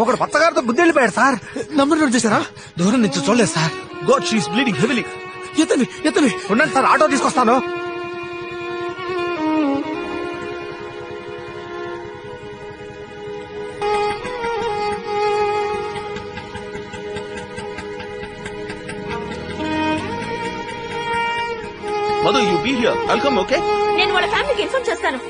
ఒకడు పచ్చగారితో బుద్ధి వెళ్ళిపోయాడు సార్. నంబర్ నోట్ చేశారా? దూరం నుంచి చూడలేదు sir. God she is bleeding heavily. ఎత్తని ఉండండి సార్, ఆటో తీసుకొస్తాను. Madhu, you be here. I'll come. Okay, నేను వాళ్ళ ఫ్యామిలీకి ఇన్ఫార్మ్ చేస్తాను.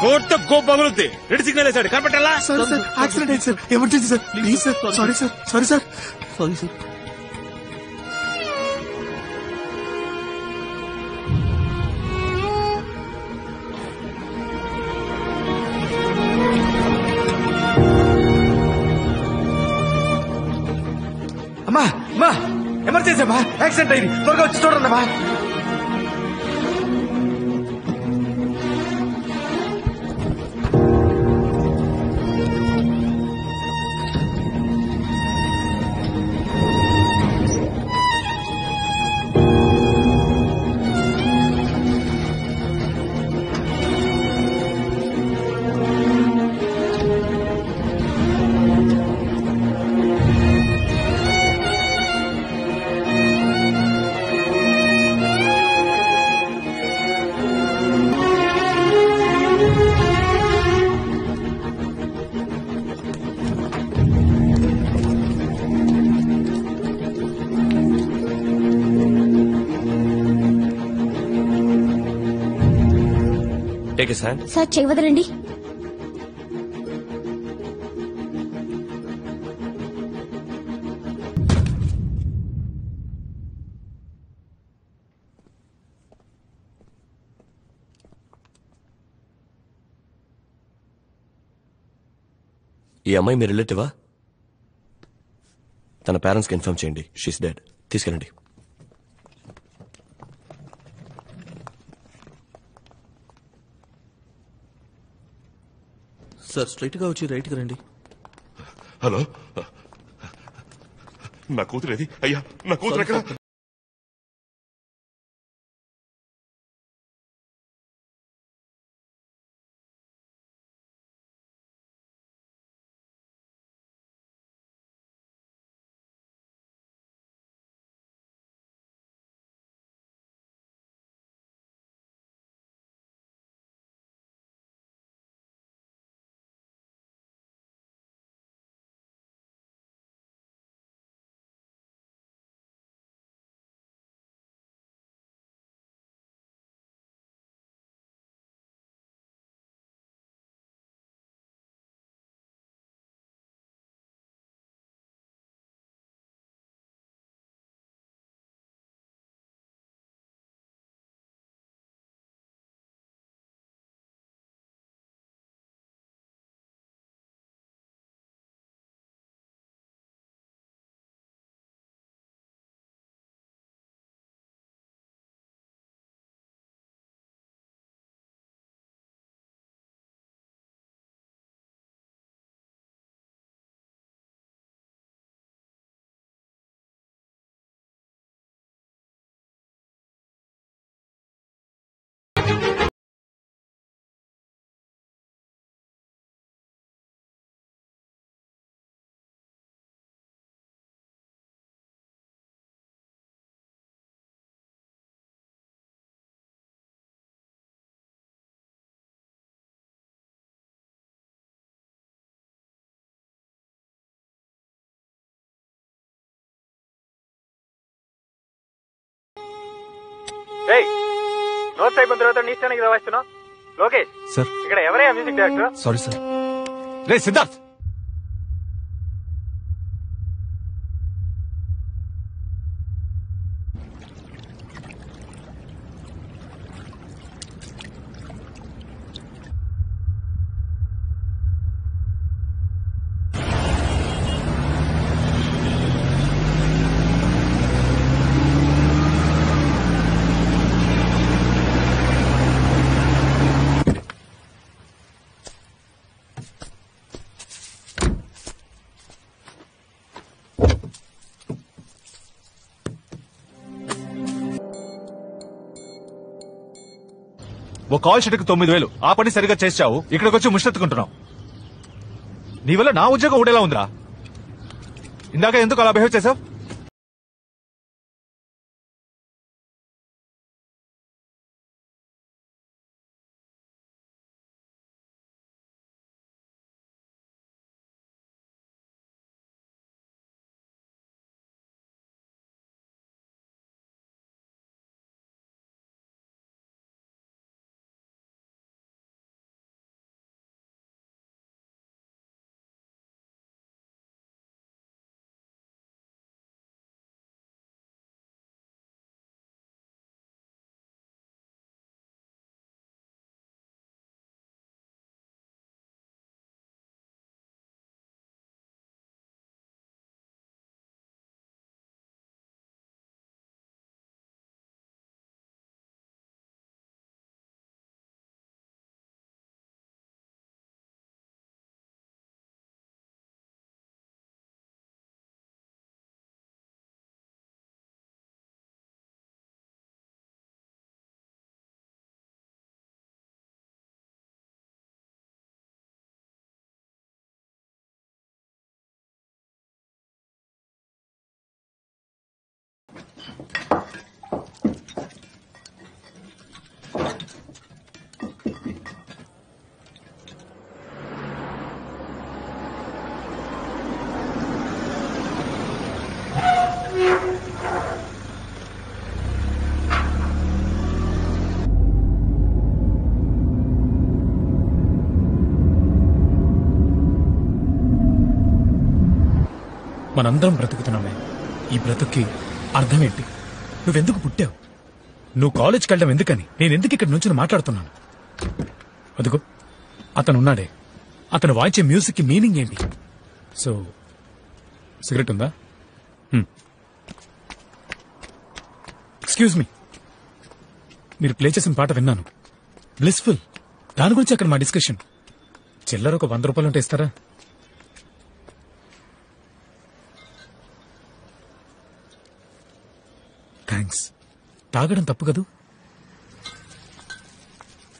కోర్టు గో పగులుద్ది. రెడ్ సిగ్నల్ వేసాడు, కనపట్టాలా? సార్ యాక్సిడెంట్ అయింది sir, emergency sir, please sorry. Sir sorry. Sir సార్. అమ్మా అమ్మా, ఎమర్జెన్సీ అమ్మా, యాక్సిడెంట్ అయింది, త్వరగా వచ్చి చూడండి అమ్మా. సార్ చేయవదలండి. ఈ అమ్మాయి మీ రిలేటివా? తన పేరెంట్స్ కి ఇన్ఫార్మ్ చేయండి. She's dead. తీసుకెళ్ళండి. సార్, స్ట్రైట్ గా వచ్చి రైట్ గా రండి. హలో, నా కూతురేది? అయ్యా, నా కూతురు ఎక్కడ? నోట్స్ అయిపోయిన తర్వాత నీ స్టాండ్ కదా వాయిస్తున్నావు. లోకేష్ సార్, ఇక్కడ ఎవరయ్యా మ్యూజిక్ డైరెక్టర్? Sorry sir. రే సిద్ధార్థ్, ఓ కాల్ షీట్కి 9,000. ఆ పని సరిగా చేసావు, ఇక్కడికి వచ్చి ముష్టెత్తుకుంటున్నావు. నీ వల్ల నా ఉద్యోగం ఊడేలా ఉందిరా. ఇందాక ఎందుకు అలా బిహేవ్ చేసావు? మనందరం బ్రతుకుతున్నామే. ఈ బ్రతుక్కి అర్థం ఏంటి? నువ్వెందుకు పుట్టావు? నువ్వు కాలేజ్కి వెళ్ళడం ఎందుకని? నేనెందుకు ఇక్కడ నుంచి మాట్లాడుతున్నాను? అదిగో అతనున్నాడే, అతను వాయించే మ్యూజిక్ కి మీనింగ్ ఏంటి? సో సిగరెట్ ఉందా? ఎక్స్క్యూజ్ మీ, మీరు ప్లే చేసిన పాట విన్నాను, బ్లిస్ఫుల్. దాని గురించి అక్కడ మా డిస్కషన్. చిల్లర ఒక 100 రూపాయలు ఉంటే ఇస్తారా? థ్యాంక్స్. తాగడం తప్పు కదూ?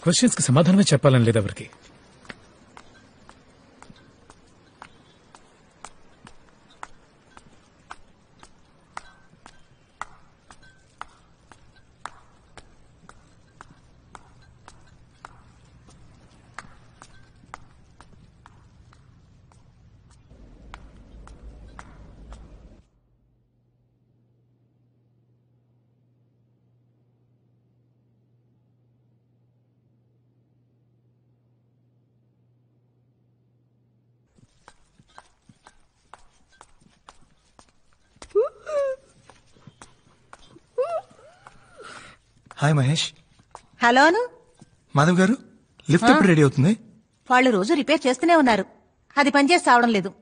క్వశ్చన్స్ కి సమాధానమే చెప్పాలని లేదు ఎవరికి. హాయ్ మహేష్. హలోను. మాధవ్ గారు, లిఫ్ట్ ఎప్పుడు రెడీ అవుతుంది? వాళ్ళు రోజు రిపేర్ చేస్తూనే ఉన్నారు, అది పనిచేసి రావడం లేదు.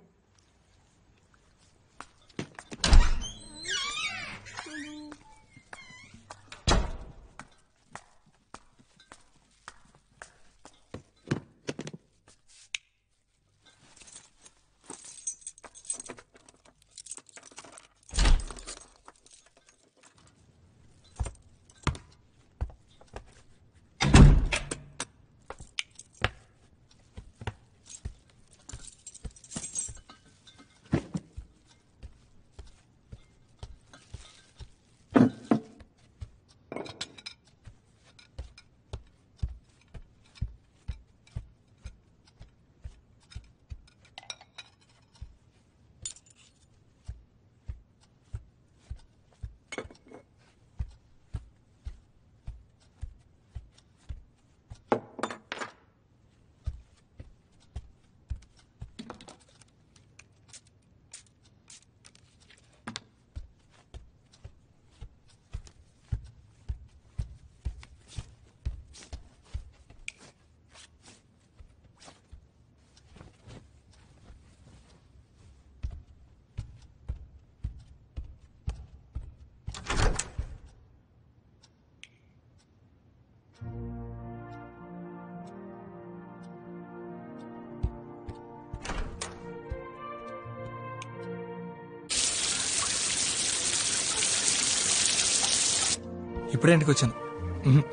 ఇప్పుడే ఇంటికి వచ్చాను.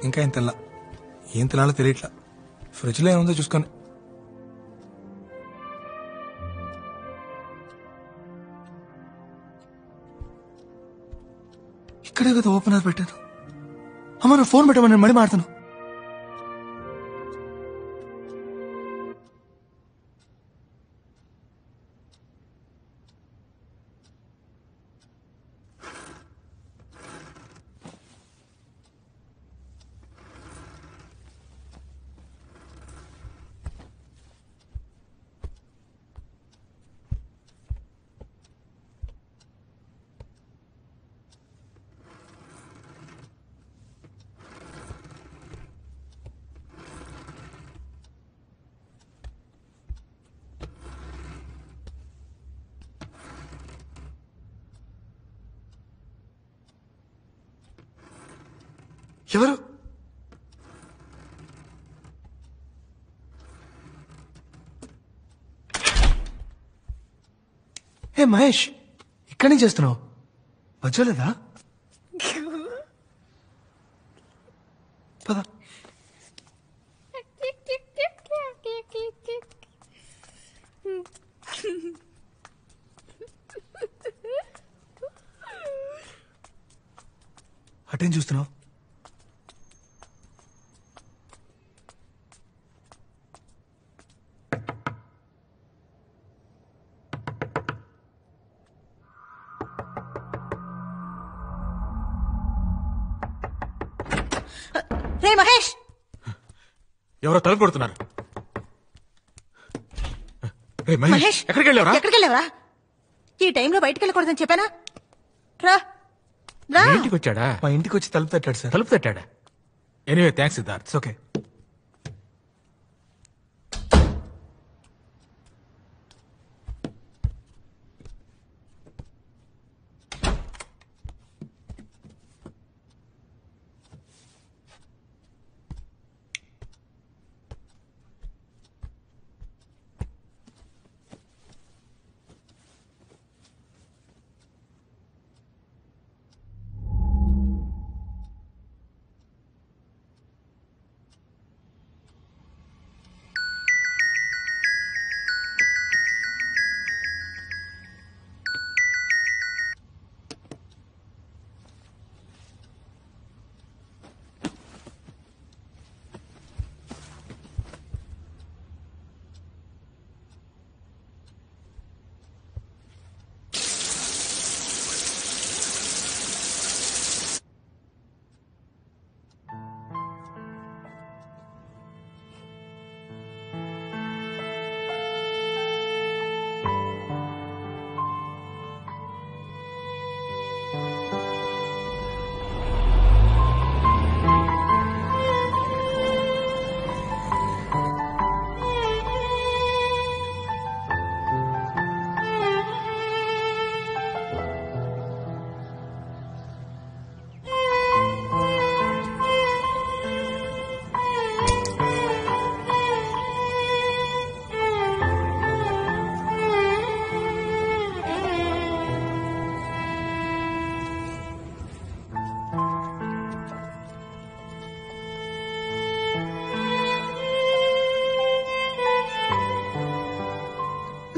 ఇంకా ఏం తెల్లా. ఏం తినాలో తెలియట్లా. ఫ్రిడ్జ్ లో ఏముందో చూసుకొని. ఇక్కడే కదా ఓపెనర్ పెట్టాను. అమ్మ నా ఫోన్ పెట్టమని నేను మడి మాడతాను. ఎవరు? ఏ మహేష్, ఇక్కడి నుంచి చేస్తున్నావు? వచ్చలేదా? పద. అటేం చూస్తున్నావు? రే మహేష్, ఎవరో తలుపు కొడుతున్నారు. రే మహేష్, మహేష్ ఎక్కడికి వెళ్ళావరా? ఎక్కడికి వెళ్ళావరా? ఈ టైంలో బయటకు వెళ్ళకూడదని చెప్పానా? రా రా. ఇంటికి వచ్చాడా? మా ఇంటికి వచ్చి తలుపు తట్టాడు సార్. తలుపు తట్టాడా? Anyway thanks Siddharth. It's okay.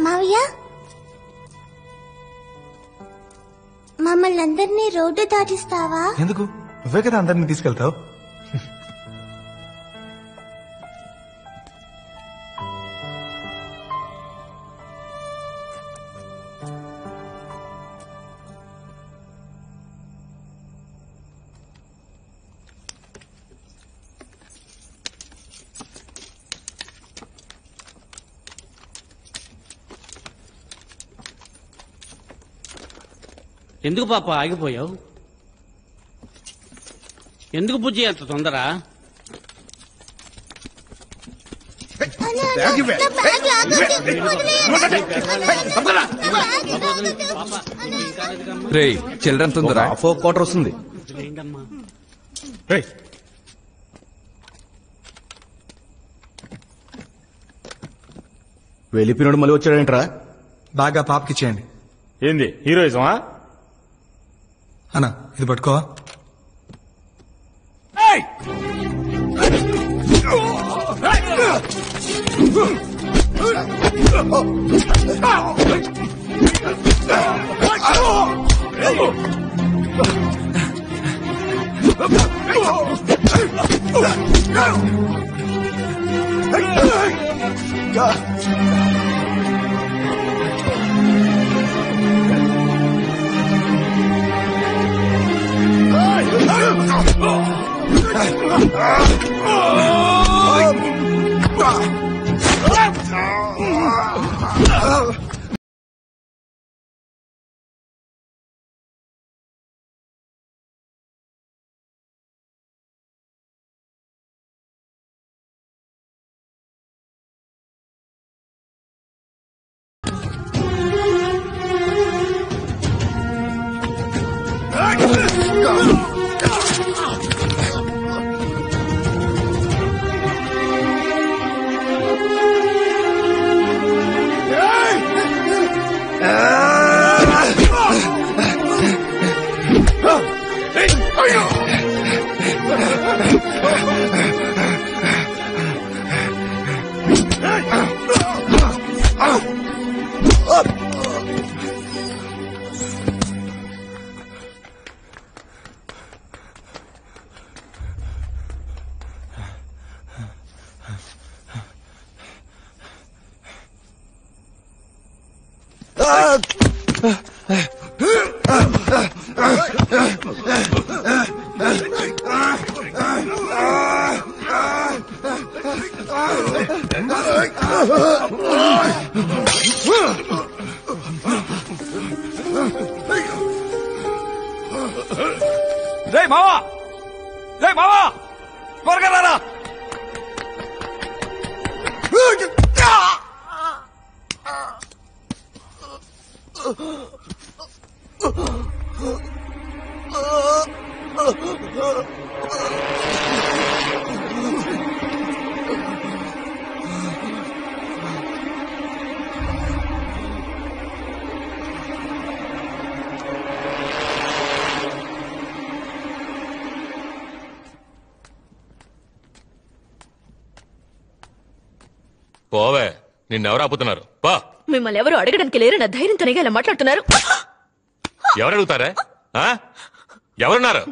మావయ్య, మమ్మల్ని అందరినీ రోడ్డు దాటిస్తావా? ఎందుకు? నువ్వే కదా అందరినీ తీసుకెళ్తావు. ఎందుకు పాప ఆగిపోయావు? ఎందుకు బుజ్జి అంత తొందర? రే చిల్డ్రన్ తొందర క్వార్టర్ వస్తుంది. వెళ్ళిపోయినాడు మళ్ళీ వచ్చాడేంట్రా? బాగా పాపకిచ్చేయండి. ఏంది హీరోయిజమా? అన్నా ఇది పట్టుకోవా? రే మావా, రే మావా, త్వరగా రారా. పోవే, నిన్నెవరు ఆపుతున్నారు? పా. మిమ్మల్ని ఎవరు అడగడానికి లేరన్న ధైర్యంతోనే ఇలా మాట్లాడుతున్నారు. ఎవరు అడుగుతారా? ఎవరున్నారు?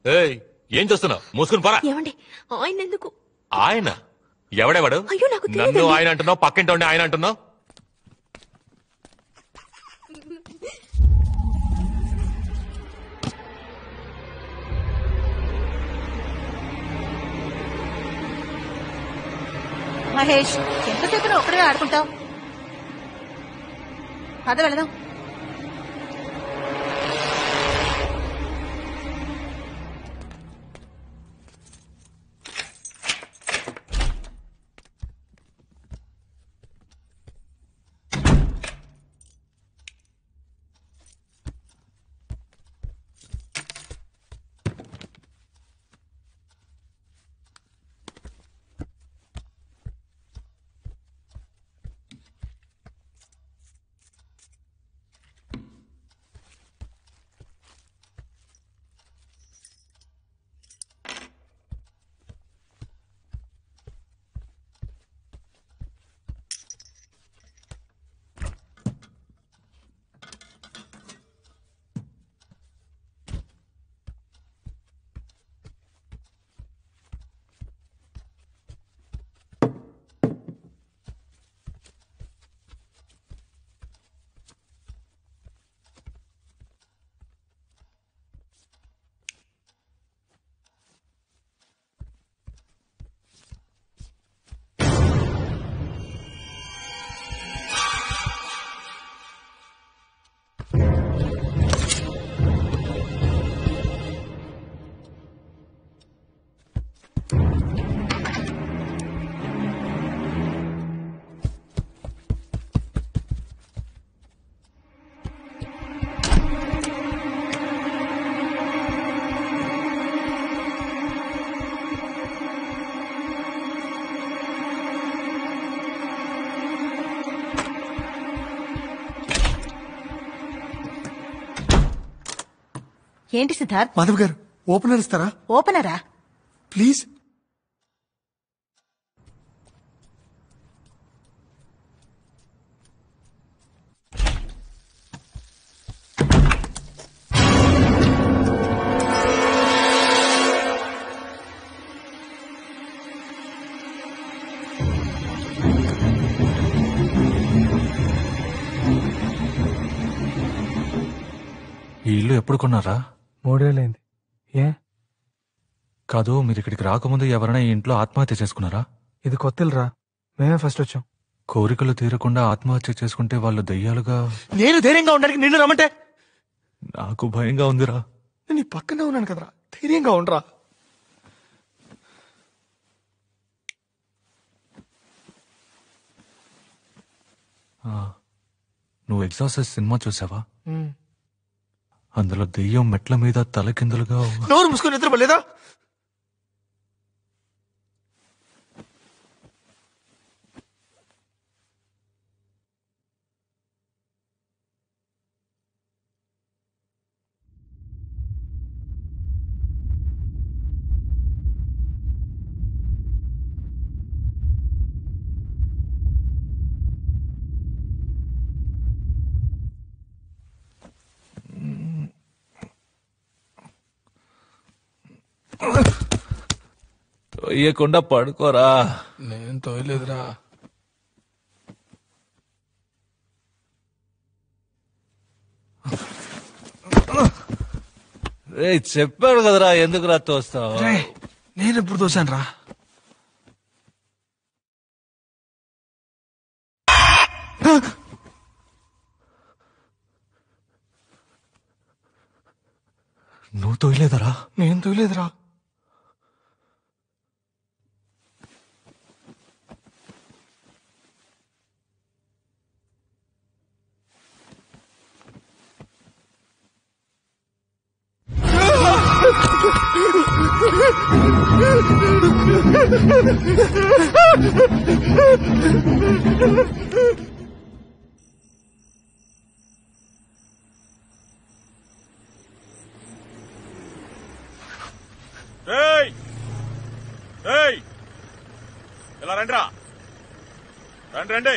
ఏయ్, ఏం చేస్తున్నావు? మూసుకుని పరా. ఏమండి, ఆయన ఎందుకు? ఆయన ఎవడెవడు? అయ్యో, నాకు నన్ను తెలియదండి. ఆయన అంటున్నావు, పక్కింటోండి ఆయన అంటున్నావు. మహేష్, ఎంతసేపు నువ్వు ఒక్కడే ఆడుకుంటావు? పద వెళదాం. ఏంటి సిద్ధార్థ్? మాధవ్ గారు, ఓపెనర్ ఇస్తారా? ఓపెనరా? ప్లీజ్. ఈ ఇల్లు ఎప్పుడు కొన్నారా? 3 ఏళ్ళైంది. ఏ? కాదు, మీరు ఇక్కడికి రాకముందు ఎవరైనా ఈ ఇంట్లో ఆత్మహత్య చేసుకున్నారా? ఇది కొత్త ఇల్లురా, మేమే ఫస్ట్ వచ్చాం. కోరికలు తీరకుండా ఆత్మహత్య చేసుకుంటే వాళ్ళు దయ్యాలుగా... నేను ధైర్యంగా ఉండడానికి నిన్ను రమ్మంటే? నాకు భయంగా ఉందిరా. నేను నీ పక్కనే ఉన్నాను కదరా, ధైర్యంగా ఉండరా. నువ్వు ఎగ్జాస్ట్ సినిమా చూసావా? అందులో దెయ్యం మెట్ల మీద తలకిందులుగా... నోరు మూసుకొని నిద్రపోలేదా? తొయ్యకుండా పడుకోరా. నేను తోయలేదురా. రే, చెప్పాడు కదరా, ఎందుకురా తోస్తావు? నేను ఎప్పుడు తోసాను రా? నువ్వు తోయలేదరా? నేను తోయలేదురా. ఇలా రండిరా, రండి రండి.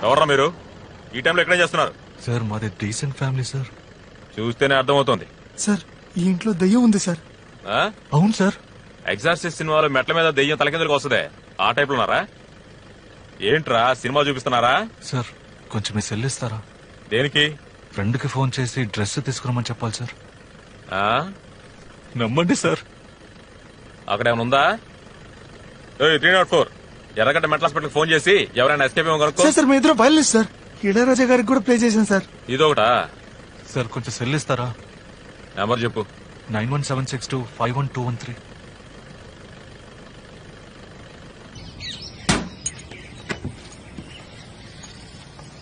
ఎవర్రా మీరు? ఈ టైంలో ఎక్కడేం చేస్తున్నారు? సార్, మాది డీసెంట్ ఫ్యామిలీ సార్. చూస్తేనే అర్థమవుతోంది. సార్, ఈ ఇంట్లో దయ్యం ఉంది సార్. అవును సార్. ఎగ్జార్సిస్ట్ సినిమాలో మెట్ల మీద దెయ్యం తలకిందులకు వస్తుందే, ఆ టైప్ లో ఉన్నారా? ఏంట్రా సినిమా చూపిస్తున్నారా? సార్, కొంచెం మీ సెల్ ఇస్తారా? దేనికి? ఫ్రెండ్ కి ఫోన్ చేసి డ్రెస్ తీసుకురమ్మని చెప్పాలి సార్. నమ్మండి సార్. అక్కడ ఏమైనా ఉందా? 304 ఎర్రగడ్డ మెంటల్ హాస్పిటల్ ఫోన్ చేసి ఎవరైనా ఎస్కేప్ ఏమో కనుక్కో. సార్, మీ ఇద్దరు వైలెన్స్ సార్. ఇళయరాజా గారికి కూడా ప్లే చేశాను సార్. ఇదొకటా? సార్, కొంచెం సెల్ ఇస్తారా? నెంబర్ చెప్పు. 9176251213.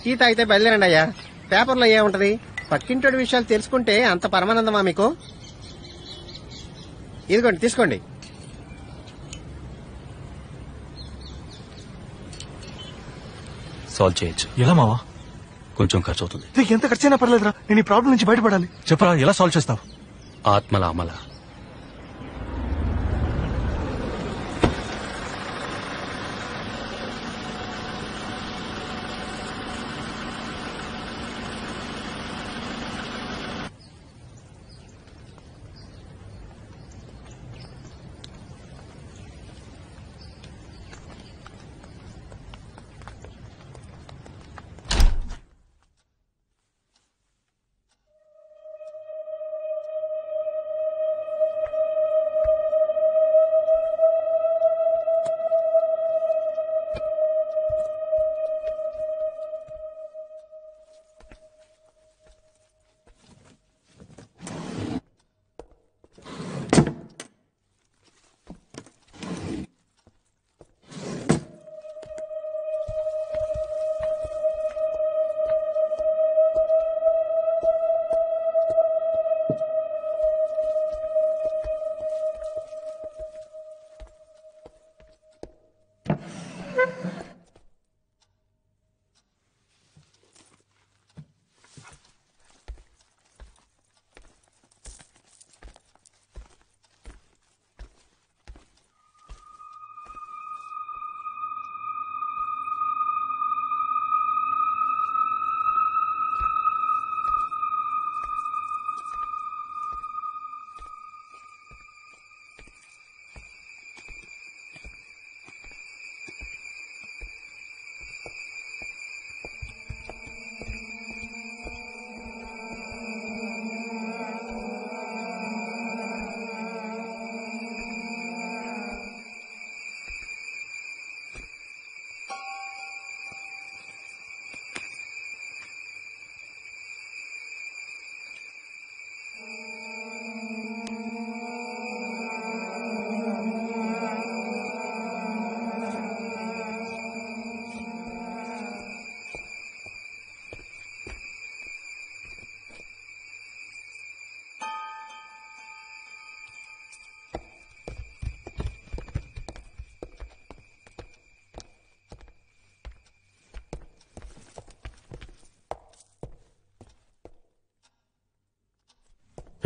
టీ తాగితే బయలుదేరండి అయ్యా. పేపర్లో ఏముంటది? పక్కింటోడి విషయాలు తెలుసుకుంటే అంత పరమానందమా మీకు? ఇదిగోండి, తీసుకోండి. సాల్వ్ చేయొచ్చు. ఎలా మావా? కొంచెం ఖర్చు అవుతుంది. నీకు ఎంత ఖర్చైనా పర్లేదురా, నేను ఈ ప్రాబ్లం నుంచి బయటపడాలి. చెప్పరా, ఎలా సాల్వ్ చేస్తావు? ఆత్మల అమల.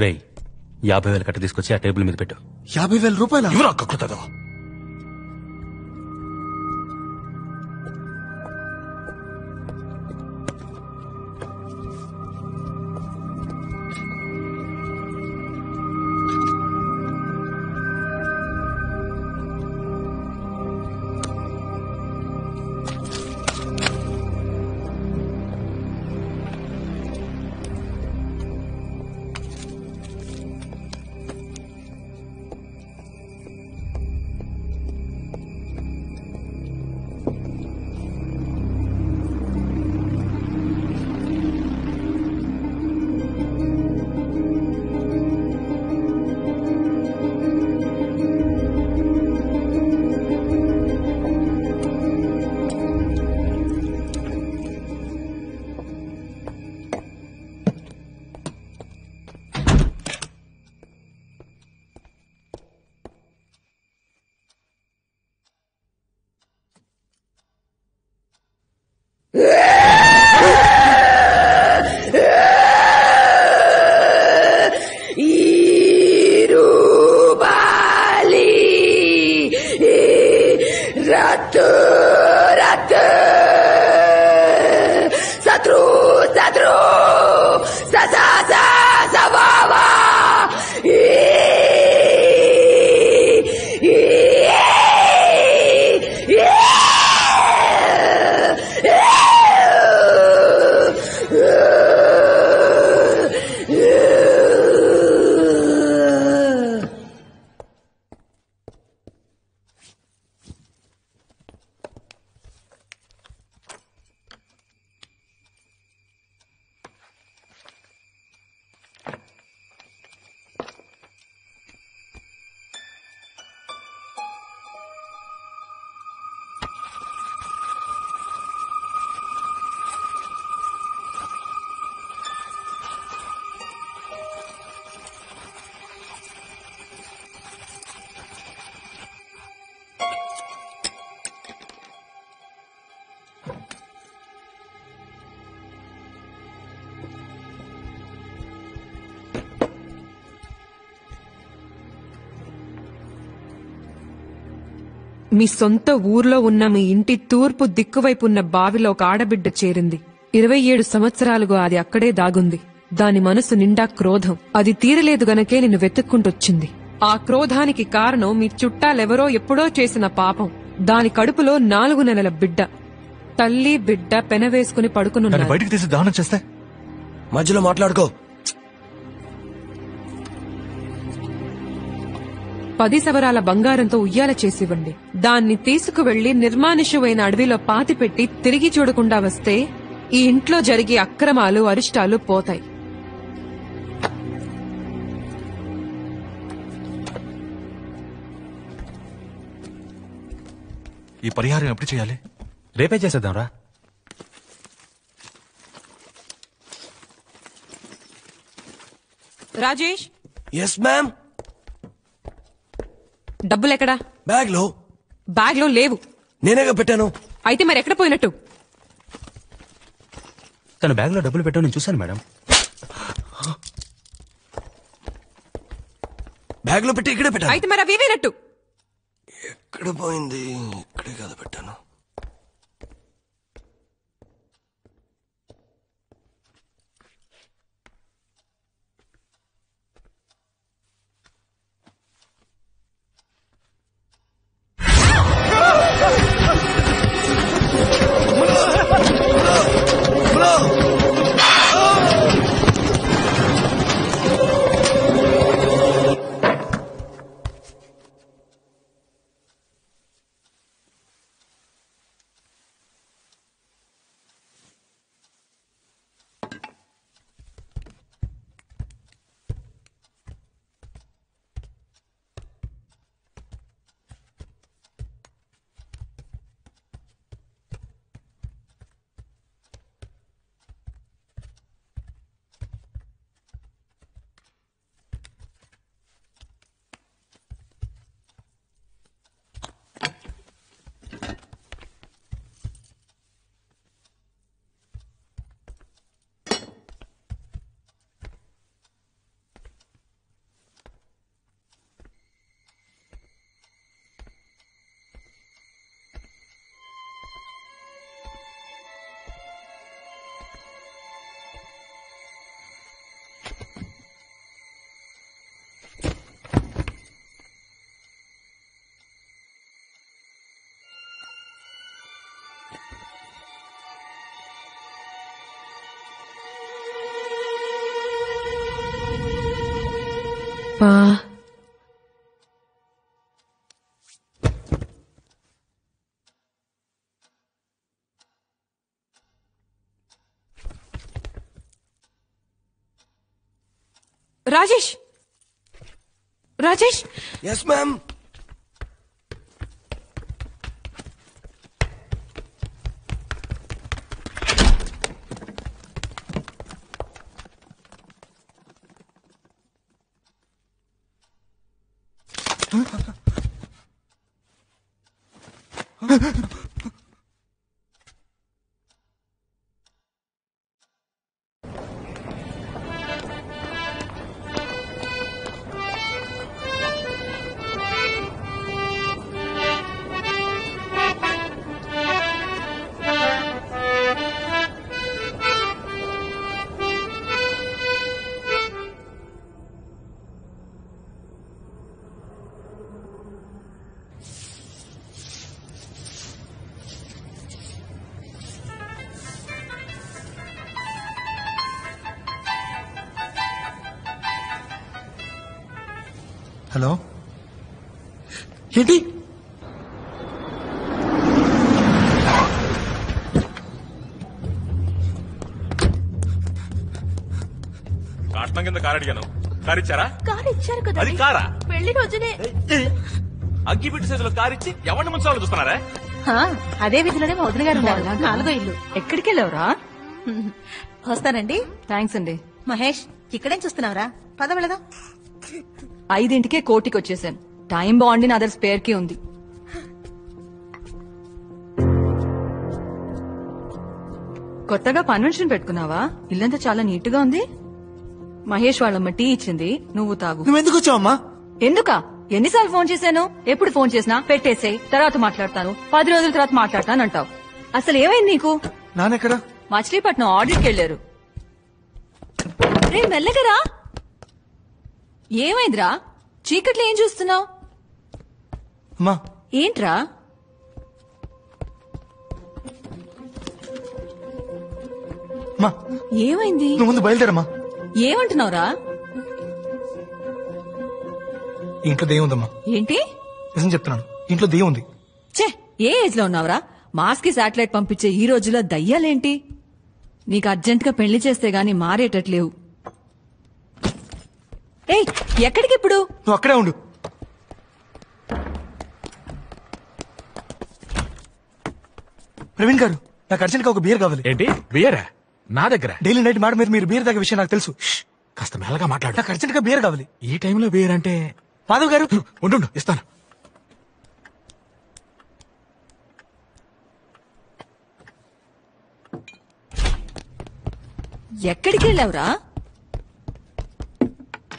రేయ్ 50,000 కట్ట తీసుకొచ్చి ఆ టేబుల్ మీద పెట్టు. 50,000 రూపాయలు ఎవరా కక్కుతుందో? మీ సొంత ఊర్లో ఉన్న మీ ఇంటి తూర్పు దిక్కువైపు ఉన్న బావిలో ఒక ఆడబిడ్డ చేరింది. 27 సంవత్సరాలుగా అది అక్కడే దాగుంది. దాని మనసు నిండా క్రోధం. అది తీరలేదు గనకే నిన్ను వెతుక్కుంటొచ్చింది. ఆ క్రోధానికి కారణం మీ చుట్టాలెవరో ఎప్పుడో చేసిన పాపం. దాని కడుపులో 4 నెలల బిడ్డ. తల్లి బిడ్డ పెనవేసుకుని పడుకునున్నారు. బయటికి తీసి దానం చేస్తే మధ్యలో మాట్లాడుకో. 10 సవరాల బంగారంతో ఉయ్యాల చేసివ్వండి. దాన్ని తీసుకువెళ్లి నిర్మానుష్యమైన అడవిలో పాతిపెట్టి తిరిగి చూడకుండా వస్తే ఈ ఇంట్లో జరిగే అక్రమాలు అరిష్టాలు పోతాయి. ఈ పరిహారం ఎప్పుడు చేయాలి? రేపే చేసేద్దాంరా. రాజేష్. Yes ma'am. డబ్బులెక్కడా? బ్యాగ్ లో. బ్యాగ్ లో లేవు. నేనేగా పెట్టాను. అయితే మరి ఎక్కడ పోయినట్టు? తన బ్యాగ్ లో డబ్బులు పెట్టావు, నేను చూశాను మేడం. బ్యాగ్ లో పెట్టి ఇక్కడే పెట్టాను. అయితే మరి అవి వేనట్టు? ఎక్కడ పోయింది? ఇక్కడే కదా పెట్టాను. అబ్బా Rajesh Rajesh yes ma'am. Hello ఏంటి? కాటనం కింద కారు అడిగాను, కారు ఇచ్చారా? కారు ఇచ్చారు కదా, అది కారా? పెళ్లి రోజునే అగ్గిపెట్టి సైజులో కారు ఇచ్చి ఎవరిని ముంచాలో చూస్తున్నారా? అదే వీధిలోనే మా వదిన గారు ఉన్నారు, 4వ ఇల్లు. ఎక్కడికి వెళ్ళావురా? వస్తానండి. థ్యాంక్స్ అండి. మహేష్, ఇక్కడేం చూస్తున్నావురా? పద వెళదాం. 5ంటికే కోటికి వచ్చేసాను. టైం బాగుండి నా దగ్గర స్పేర్ కి ఉంది. కొత్తగా కన్వెన్షన్ పెట్టుకున్నావా? ఇల్లంతా చాలా నీట్ గా ఉంది. మహేష్ వాళ్ళమ్మ టీ ఇచ్చింది, నువ్వు తాగు. నువ్వు ఎందుకు వచ్చావమ్మా? ఎందుకా? ఎన్నిసార్లు ఫోన్ చేశాను? ఎప్పుడు ఫోన్ చేసినా పెట్టేసేయ్, తర్వాత మాట్లాడతాను, 10 రోజుల తర్వాత మాట్లాడతాను అంటావు. అసలు ఏమైంది నీకు? నాన్నెక్కడా? మచిలీపట్నం ఆడిట్కి వెళ్లారు. రే మెల్లగరా. ఏమైందిరా? చీకట్లో ఏం చూస్తున్నావు? అమ్మా ఏంట్రా? అమ్మా ఏమైంది? నువ్వు ముందు బయలుదేరమ్మా. ఏమంటున్నావురా? ఇంట్లో దెయ్యం ఉందమ్మా. ఏంటి? నిజం చెప్తున్నాను, ఇంట్లో దెయ్యం ఉంది. ఛే, ఏ ఏజ్ లో ఉన్నావురా? మాస్ కి శాటిలైట్ పంపించే ఈ రోజుల్లో దయ్యాలేంటి? నీకు అర్జెంట్ గా పెళ్లి చేస్తే గాని మారేటట్లేవు. ఏయ్, ఎక్కడికిప్పుడు? నువ్వు అక్కడే ఉండు. ప్రవీణ్ గారు, నాకు అర్జెంట్ గా ఒక బియర్ కావాలి. ఏంటి బియరా? నా దగ్గర డైలీ నైట్ మాట మీద మీరు బియర్ తాగే విషయం నాకు తెలుసు. కాస్త మెల్లగా మాట్లాడు. నాకు అర్జెంట్ గా బియర్ కావాలి. ఈ టైంలో బియర్ అంటే? మాధవ్ గారు ఉండు, ఇస్తాను. ఎక్కడికి వెళ్ళావురా?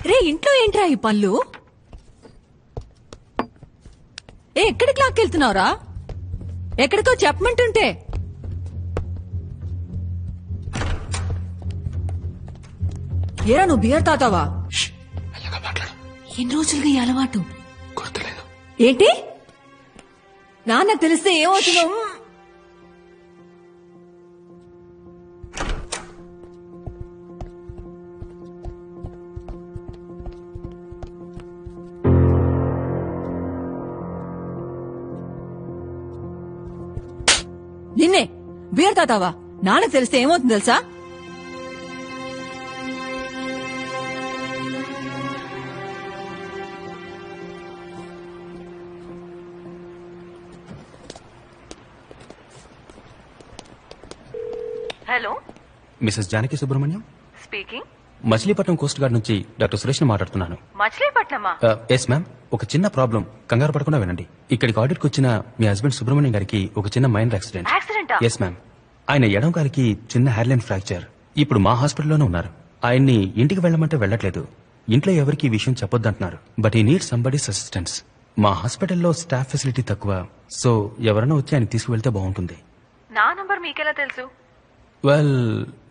రే, ఇంట్లో ఏంట్రా ఈ పళ్ళు? ఎక్కడికి లాక్కెళ్తున్నావురా? ఎక్కడికో చెప్పమంటుంటే. ఏరా, నువ్వు బియర్ తాతావా? ఎన్ని రోజులుగా ఈ అలవాటు? గుర్తులేదు. ఏంటి? నాన్నకు తెలిస్తే ఏమవుతుందో? నిన్నే బియర్ తాతావా? నాన్నకు తెలిస్తే ఏమవుతుంది తెలుసా? Hello, Mrs Janaki Subrahmanyam speaking. Machilipatnam coast guard నుంచి డాక్టర్ సురేష్ ని మాట్లాడుతున్నాను. మచిలీపట్నమా? Yes ma'am. ఒక చిన్న ప్రాబ్లం, కంగారు పడకుండా వినండి. ఇక్కడికి ఆడిట్కి వచ్చిన మీ హస్బెండ్ సుబ్రహ్మణ్యం గారికి ఒక చిన్న మైనర్ యాక్సిడెంట్. యాక్సిడెంటా? Yes ma'am. ఆయన ఎడం కాలికి చిన్న హెయిర్లైన్ ఫ్రాక్చర్. ఇప్పుడు మా హాస్పిటల్లోనే ఉన్నారు. ఆయన్ని ఇంటికి వెళ్ళమంటే వెళ్ళట్లేదు. ఇంట్లో ఎవరికి ఈ విషయం చెప్పొద్దంటున్నారు. బట్ ఈ నీడ్ సంబడీస్ అసిస్టెన్స్. మా హాస్పిటల్లో స్టాఫ్ ఫెసిలిటీ తక్కువ, సో ఎవరైనా వచ్చి ఆయన తీసుకువెళ్తే బాగుంటుంది. నా నంబర్ మీకెలా తెలుసు? వెల్,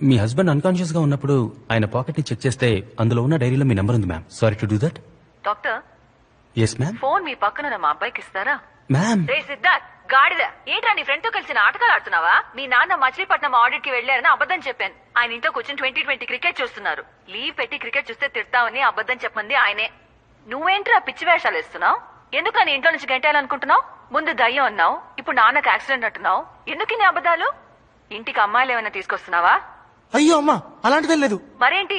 మీ హస్బెండ్ అన్కాన్షియస్ గా ఉన్నప్పుడు ఆయన పాకెట్ ని చెక్ చేస్తే అందులో ఉన్న డైరీలో మీ నంబర్ ఉంది ma'am. Sorry to do that. Doctor, yes ma'am. Phone మీ పక్కన మా అబ్బాయికి ఇస్తారా? మ్యామ్. రే సిద్ధార్థ్, గాడిద, ఏంట్రా నీ ఫ్రెండ్ తో కలిసి నాటకాలు ఆడుతున్నావా? మీ నాన్న మచిలీపట్నం ఆడిట్ కి వెళ్లారని అబద్ధం చెప్పాను. ఆయన ఇంట్లో కూర్చొని 2020 క్రికెట్ చూస్తున్నారు. లీవ్ పెట్టి క్రికెట్ చూస్తే తిడతామని అబద్ధం చెప్పమంది ఆయనే. నువ్వేంట్రా పిచ్చి వేషాలు ఇస్తున్నావు? ఎందుకని ఇంట్లో నుంచి గంటేయాలనుకుంటున్నావు? ముందు దయ్యం అన్నావు, ఇప్పుడు నాన్నకు యాక్సిడెంట్ అంటున్నావు. ఎందుకు నీ అబద్ధాలు? ఇంటికి అమ్మాయిలు ఏమైనా తీసుకొస్తున్నావా? అయ్యో అమ్మా, అలాంటిదే లేదు. మరేంటి?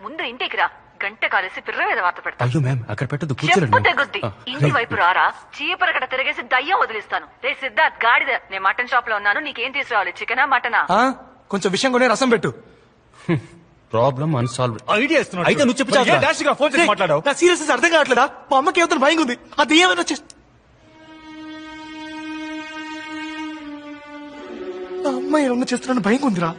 ముందు ఇంటికి రా, గంట కాలేసి పిర్ర మీద వార్త పెడతా. అయ్యో మ్యామ్, అక్కడ పెట్టదు, చెప్పు కూర్చోండి. తెగుద్ది. ఇంటి వైపు రారా, చీపరకట తిరిగేసి దయ్యం వదిలిస్తాను. రే సిద్ధార్థ్ గాడిద, నేను మటన్ షాప్ లో ఉన్నాను, నీకేం తీసుకురావాలి? చికెనా మటనా? కొంచెం విషయం కొనే రసం పెట్టు. Problem unsolved. ఐడియా ఇస్తున్నాడు. అయితే నువ్వు చెప్పు చాలు. డాష్ గా ఫోన్ చేసి మాట్లాడావు. నా సీరియస్ అర్థం కావట్లేదా? మా అమ్మకి ఏమైనా భయం ఉంది. అది ఏమైనా వచ్చేసి నా అమ్మాయి ఏమన్నా చేస్తున్నాను భయం ఉందిరా.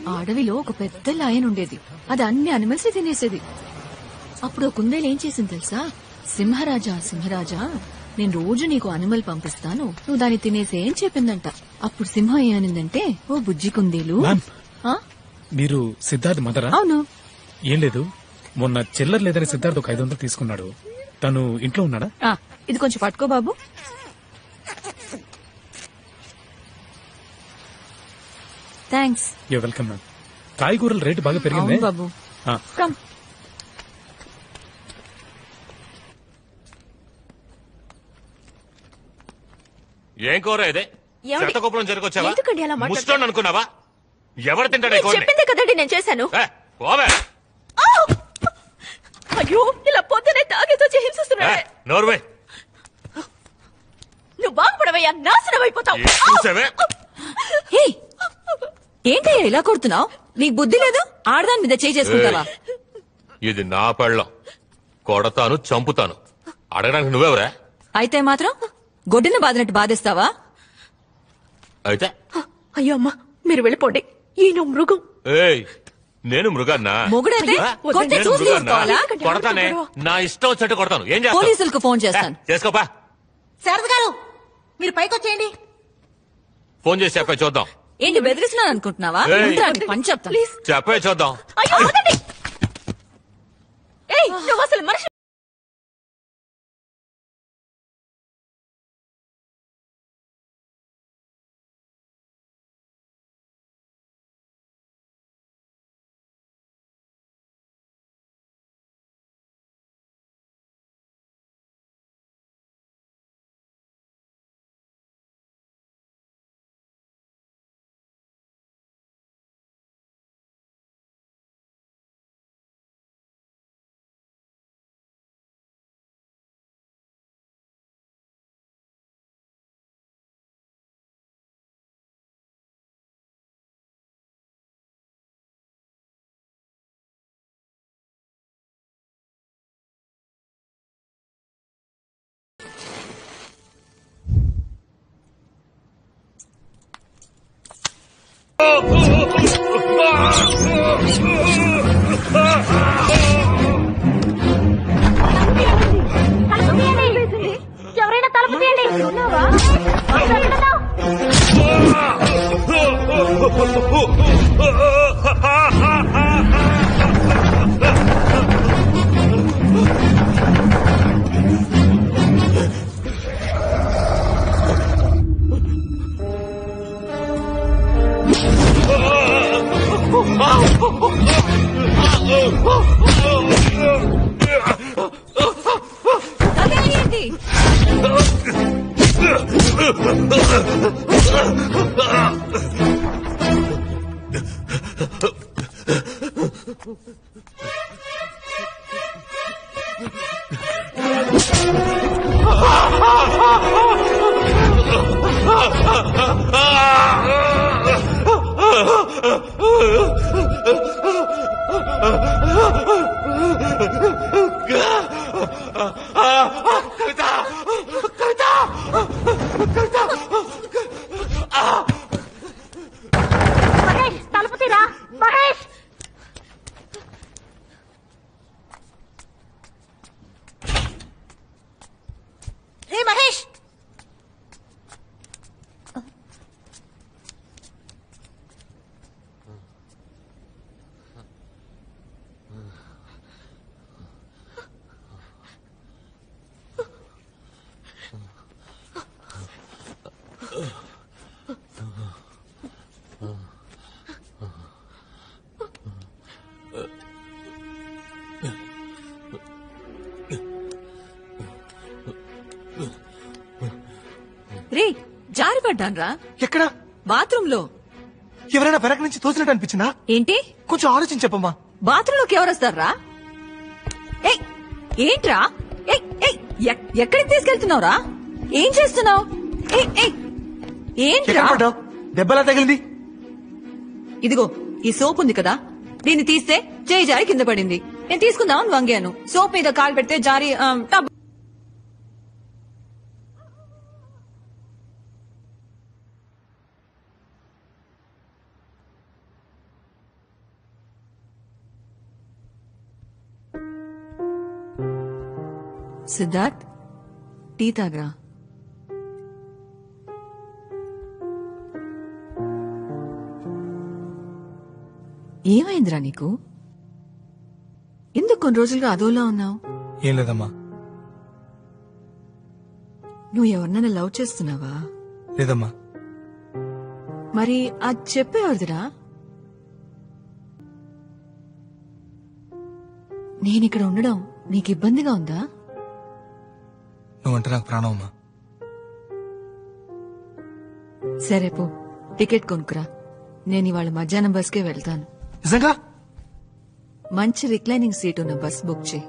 ఆ అడవిలో ఒక పెద్ద లయన్ ఉండేది. అది అన్ని అనిమల్స్ తినేసేది. అప్పుడు కుందేలు ఏం చేసింది తెలుసా? సింహరాజా నేను రోజు నీకు అనిమల్ పంపిస్తాను, నువ్వు దాన్ని తినేసే అని చెప్పిందంట. అప్పుడు సింహం ఏమనిందంటే, ఓ బుజ్జి కుందేలు. మీరు సిద్ధార్థ్ మదరా? అవును. ఏం లేదు, మొన్న చిల్లర లేదని సిద్ధార్థ్ ఒక 500 తీసుకున్నాడు. తను ఇంట్లో ఉన్నాడా? ఇది కొంచెం పట్టుకో బాబు. థ్యాంక్స్. You welcome ma'am. కాయగూరల రేటు బాగా పెరిగింది బాబు. ఏం కూర ఇదే? శతకోపం జరిగొచ్చావా? ఎందుకండి అలా మాట్లాడుతున్నారు? ముస్టోన్ అనుకున్నావా? ఎవరు తింటాడే? చెప్పిందే కదండి నేను చేశాను. అయ్యో, ఇలా పొద్దునే తాగేతో హింసిస్తున్నాడే. నోర్వే, నువ్వు బాగుపడవయ్యా, నాశనం అయిపోతావు. ఏంటయ్యా ఇలా కొడుతున్నావు? నీకు బుద్ధి లేదు? ఆడదాని మీద చేయి చేసుకుంటావా? ఇది నా పెళ్ళం, కొడతాను, చంపుతాను. అడగడానికి నువ్వెవరా? అయితే మాత్రం గొడ్డున బాదినట్టు బాధేస్తావా? అయితే అయ్యో అమ్మా, మీరు వెళ్ళిపోండి. ఈయన మృగం. ఏయ్, నేను మృగాన్నా? మొగుడైతే కొట్టి చూసి తీసుకోవాలా? కొడతానే, నా ఇష్టం వచ్చినట్టు కొడతాను. ఏం చేస్తావు? పోలీసులకు ఫోన్ చేస్తాను. చేసుకోపా. శారద గారు, మీరు పైకి వచ్చేయండి. ఫోన్ చేసి చెప్పే చూద్దాం. ఏంటి బెదిరిస్తున్నాను అనుకుంటున్నావా? పని చెప్తాను. చెప్పే చూద్దాం. నువ్వు అసలు మనిషి ఎవరైనా తలుపు తీయండి. పడ్డాన్రా. ఎక్కడ? బాత్రూమ్ లో. ఎవరైనా వెనక నుంచి తోసినట్టు అనిపించిందా? ఏంటి? కొంచెం ఆలోచించి చెప్పమ్మా. బాత్రూమ్ లోకి ఎవరొస్తారా? ఏంట్రా? ఎక్కడికి తీసుకెళ్తున్నావురా? ఏం చేస్తున్నావు? ఏంట్రా? దెబ్బలా తగిలింది. ఇదిగో ఈ సోప్ ఉంది కదా, దీన్ని తీస్తే చేయి జారి కింద పడింది. నేను తీసుకుందామని వంగాను. సోప్ మీద కాలు పెడితే జారి టబ్. సిద్ధార్థ్, టీ తాగరా. ఏమైందిరా నీకు? ఎందుకు కొన్ని రోజులుగా అదోలా ఉన్నావు? ఏం లేదమ్మా. నువ్వు ఎవరినైనా లవ్ చేస్తున్నావా? లేదమ్మా. మరి అది చెప్పేవద్దురా. నేనిక్కడ ఉండడం నీకు ఇబ్బందిగా ఉందా? నువ్వంటే నాకు ప్రాణం అమ్మా. సరే పో, టికెట్ కొనుక్కురా. నేను ఇవాళ మధ్యాహ్నం బస్కే వెళ్తాను. నిజంగా? మంచి రిక్లైనింగ్ సీట్ ఉన్న బస్ బుక్ చేయి.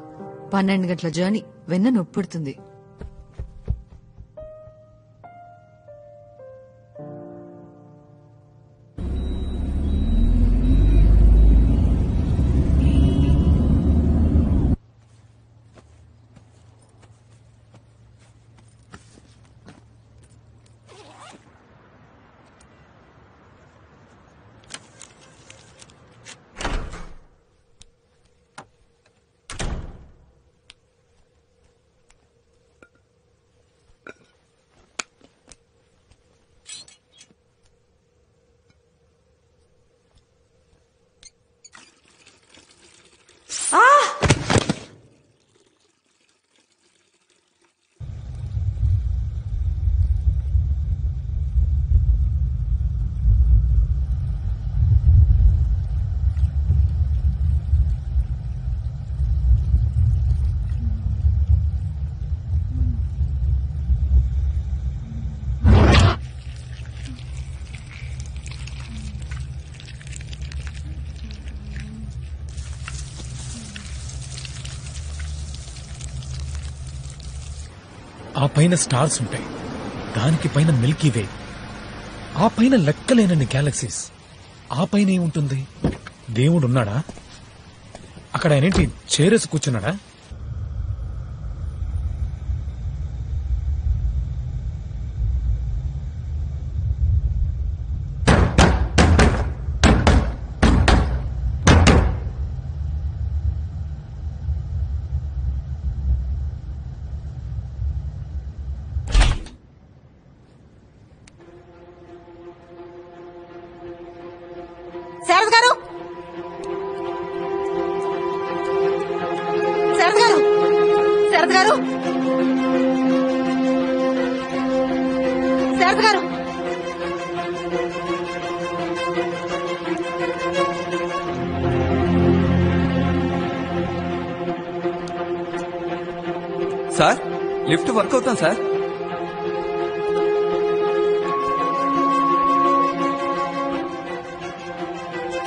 12 గంటల జర్నీ, వెన్న నొప్పుడుతుంది. ఆ పైన స్టార్స్ ఉంటాయి, దానికి పైన మిల్కీ వే, ఆ పైన లెక్కలేనన్ని గ్యాలక్సీస్, ఆ పైన ఏముంటుంది? దేవుడు ఉన్నాడా? అక్కడ ఆయనేంటి చేరేసి కూర్చున్నాడా? శారద గారు, శారద గారు, శారద గారు, శారద గారు. సార్, లిఫ్ట్ వర్క్ అవుతాం సార్.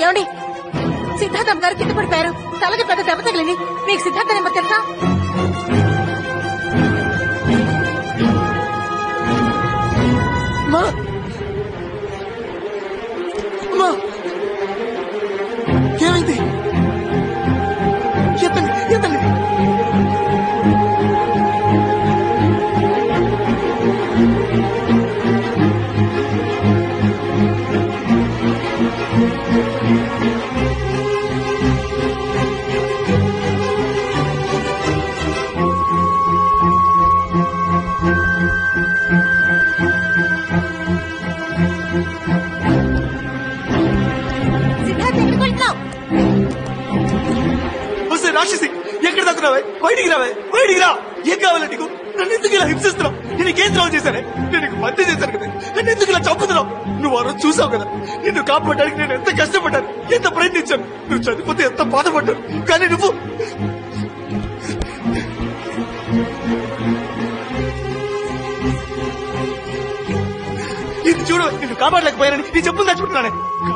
ఏమండి, సిద్ధార్థం గారు కింద పడిపోయారు. తలకి పెద్ద దెబ్బ తగిలింది. మీకు సిద్ధార్థ నెంబర్ తెలుసా? ఏమైంది? ఎత్తండి, ఎత్తండి. రాక్షసి, ఎక్కడ దక్కున్నావే? బయటికి రావే, బయటికి రా. ఏం కావాలి నీకు? నన్ను ఎందుకు ఇలా హింసిస్తున్నావు? నేను ఏం ద్రోహం చేశానే? నేను నీకు మధ్య చేశాను కదా, నన్ను ఎందుకు ఇలా చంపుతున్నావు? నువ్వు ఆ రోజు చూసావు కదా, నిన్ను కాపాడడానికి నేను ఎంత కష్టపడ్డాను, ఎంత ప్రయత్నించాను. నువ్వు చనిపోతే ఎంత బాధపడ్డాను. కానీ నువ్వు చూడు నిన్ను కాపాడలేకపోయానని నీ చెప్పులు తెచ్చుకుంటున్నానే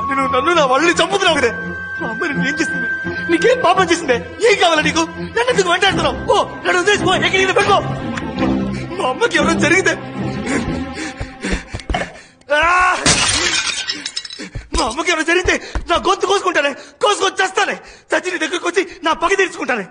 కానీ నువ్వు నన్ను నా వాళ్ళని చంపుతున్నావు కదే మా అమ్మ నిన్ను ఏం చేసింది నీకేం పాపం చేసిందే ఏం కావాలా నీకు నన్ను ఎందుకు వెంటాడుతున్నావు ఓ నన్ను వదిలేసి పో ఎక్కడికి పెట్టుకో మా అమ్మకి ఎవరో జరిగితే మా అమ్మకి ఎవరో జరిగితే నా గొంతు కోసుకుంటానే కోసుకొని చేస్తానే చచ్చి నీ దగ్గరకు వచ్చి నా పగ తీర్చుకుంటానే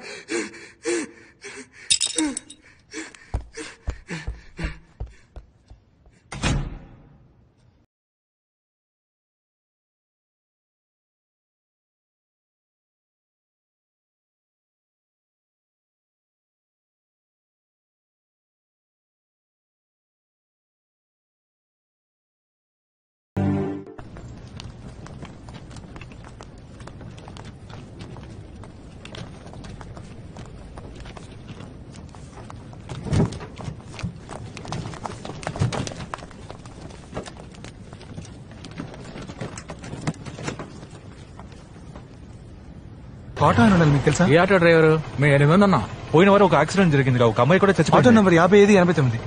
ఆటో అని ఉండాలి మీకు తెలుసా? ఏ ఆటో డ్రైవర్ మేము 8 మంది ఉన్నాం. పోయిన వారం ఒక యాక్సిడెంట్ జరిగింది ఒక అమ్మాయి కూడా చచ్చిపోయింది. Auto number 5589.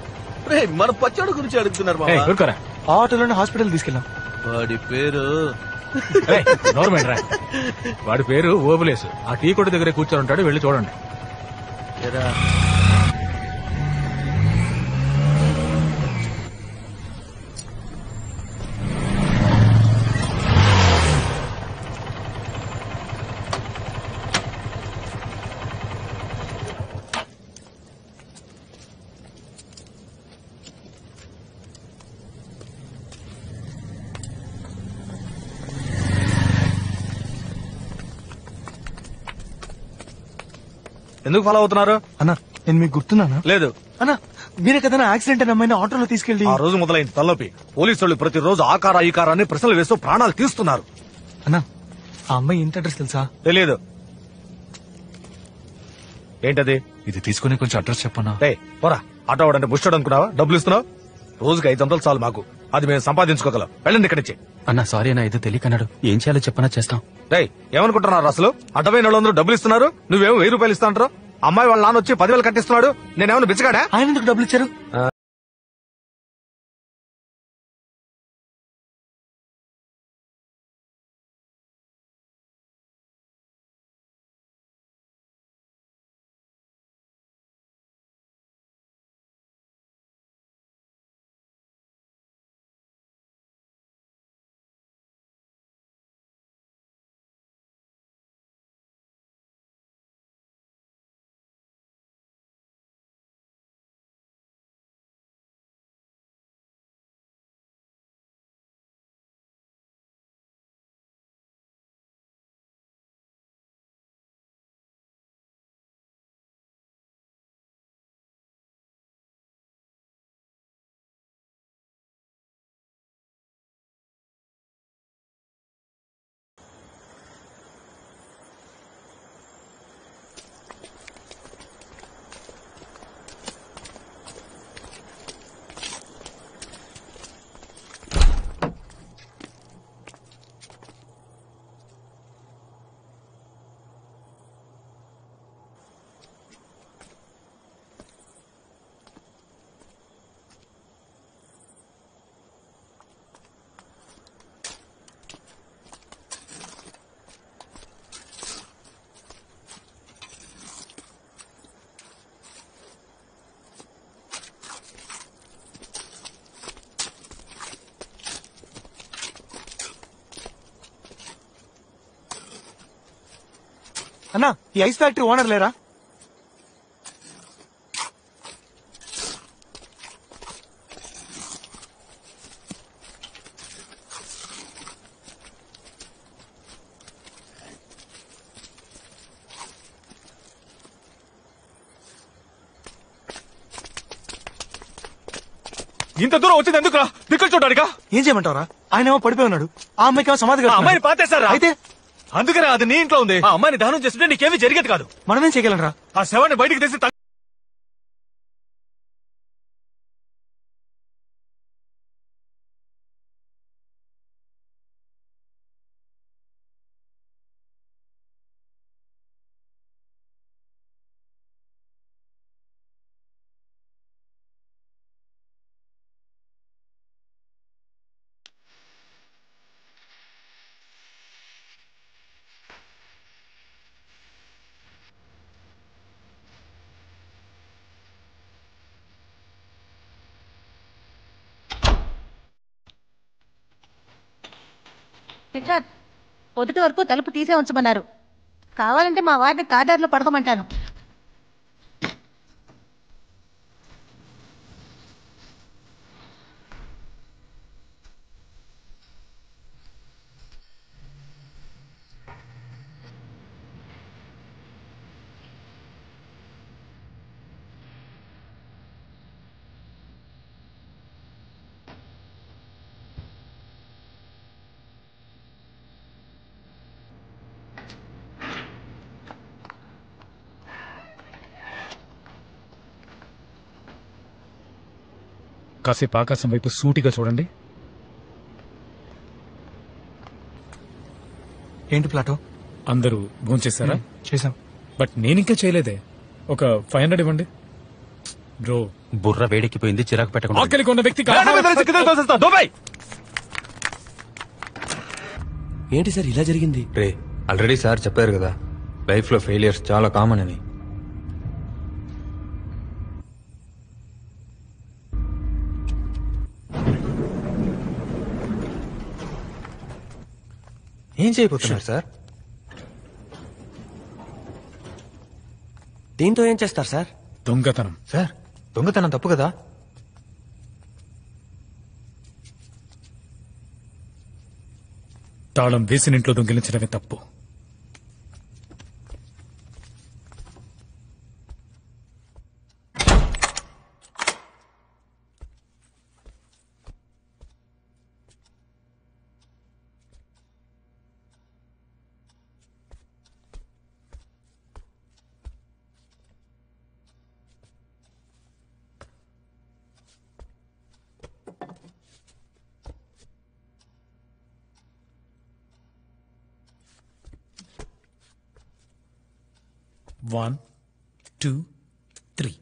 మన పచ్చడి గురించి అడుగుతున్నారు మామ. ఆ ఆటోలోనే హాస్పిటల్ తీసుకెళ్ళాం. వాడి పేరు గవర్నమెంట్ రా. వాడి పేరు ఓబులేసు. ఆ టీ కొట్టు దగ్గరే కూర్చొని ఉంటాడు, వెళ్ళి చూడండి. ఎందుకు ఫాలో అవుతున్నారు? అన్నా నేను మీకు గుర్తున్నానా? లేదు అన్నా మీరే కదా యాక్సిడెంట్ అయిన అమ్మాయిని ఆటోలో తీసుకెళ్ళి. ఆ రోజు మొదలైంది తలనొప్పి. పోలీసు వాళ్ళు ప్రతిరోజు ఆ కారా అని ప్రశ్నలు వేస్తూ ప్రాణాలు తీస్తున్నారు. అన్నా ఆ అమ్మాయి ఇంటి అడ్రస్ తెలుసా? తెలియదు. ఏంటది? ఇది తీసుకుని కొంచెం అడ్రస్ చెప్పన్నా. పోరా, ఆటో వాడంటే బుష్టాడు అనుకున్నావా? డబ్బులు ఇస్తున్నావు. రోజుకి 500 చాలు మాకు. అది మేము సంపాదించుకోగలం. వెళ్ళండి ఇక్కడి నుంచి. అన్నా సారీ అన్న, ఏదో తెలియకన్నాడు. ఏం చేయాలో చెప్పనా చేస్తాం. ఏమనుకుంటున్నారు అసలు? అడ్డమైన వాళ్ళందరూ డబ్బులు ఇస్తున్నారు, నువ్వేమో 1000 రూపాయలు ఇస్తా అంటారు. అమ్మాయి వాళ్ళ నాన్న వచ్చి 10,000 కట్టిస్తున్నాడు. నేనేమన్నా బిచ్చగాడా? ఆయన ఎందుకు డబ్బులు ఇచ్చారు? అన్నా ఈ ఐస్ ఫ్యాక్టరీ ఓనర్ లేరా? ఇంత దూరం వచ్చింది ఎందుకురా? దిక్కులు చూడడానికా? ఏం చేయమంటారా? ఆయన ఏమో పడిపోయి ఉన్నాడు, ఆ అమ్మాయికి సమాధి అమ్మాయిని పాతేశారా? అయితే అందుకనే అది నీ ఇంట్లో ఉంది. ఆ అమ్మాయిని దహనం చేస్తుంటే నీకేమీ జరిగేది కాదు. మనమేం చేయగలరా? ఆ శవాన్ని బయటికి తీసి సిద్ధార్థ్ పొద్దుటి వరకు తలుపు తీసే ఉంచమన్నారు. కావాలంటే మా వారిని కార్డర్లో పడుకోమంటాను. కాసేపు ఆకాశం వైపు సూటిగా చూడండి. ఏంటి ప్లాటో? అందరూ భోంచేశారా? చేశాం. బట్ నేనింకా చేయలేదే. ఒక 500 ఇవ్వండి. బ్రో బుర్ర వేడెక్కిపోయింది, చిరాకు పెట్టకుండా. ఆకలికి ఉన్న వ్యక్తికి ఏంటి సార్ ఇలా జరిగింది? రే, ఆల్రెడీ సార్ చెప్పారు కదా, లైఫ్ లో ఫెయిలియర్స్ చాలా కామన్ అని. ఏం చేయబోతున్నారు సార్? దీంతో ఏం చేస్తారు సార్? దొంగతనం. సార్, దొంగతనం తప్పు కదా? తాళం వేసిన ఇంట్లో దొంగిలించడమే తప్పు. One, 2, 3.